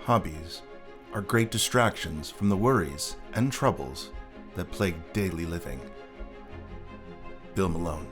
Hobbies are great distractions from the worries and troubles that plague daily living. Bill Malone.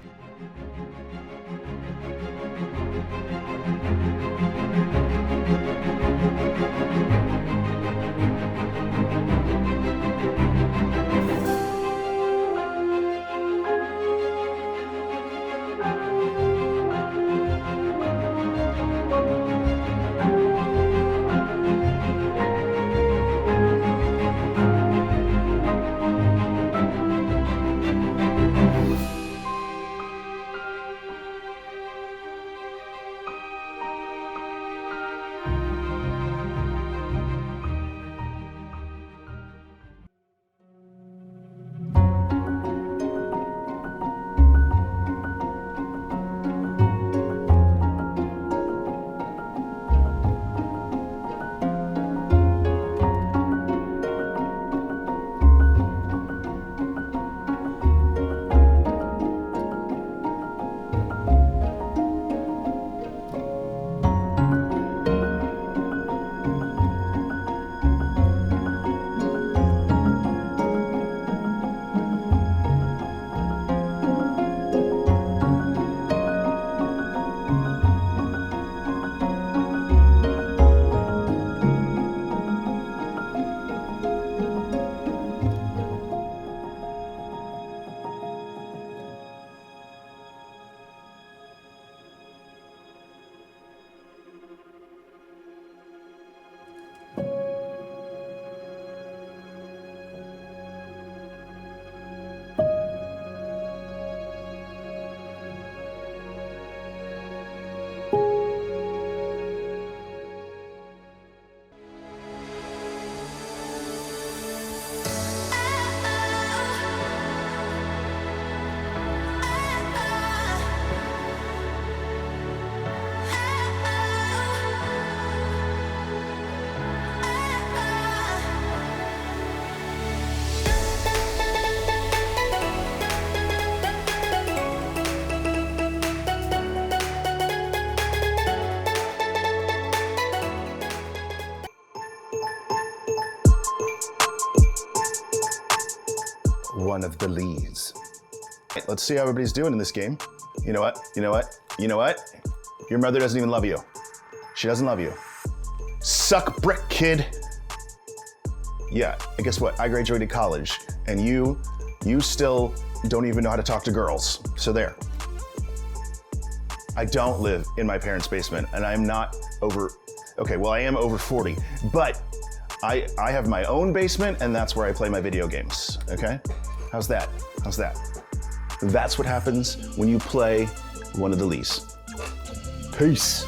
One of the Lees. Let's see how everybody's doing in this game. You know what? You know what? You know what? Your mother doesn't even love you. She doesn't love you. Suck brick, kid. Yeah, and guess what? I graduated college, and you still don't even know how to talk to girls. So there. I don't live in my parents' basement, and I'm not over, okay, well, I am over 40, but I have my own basement, and that's where I play my video games, okay? How's that? How's that? That's what happens when you play one of the Lees. Peace.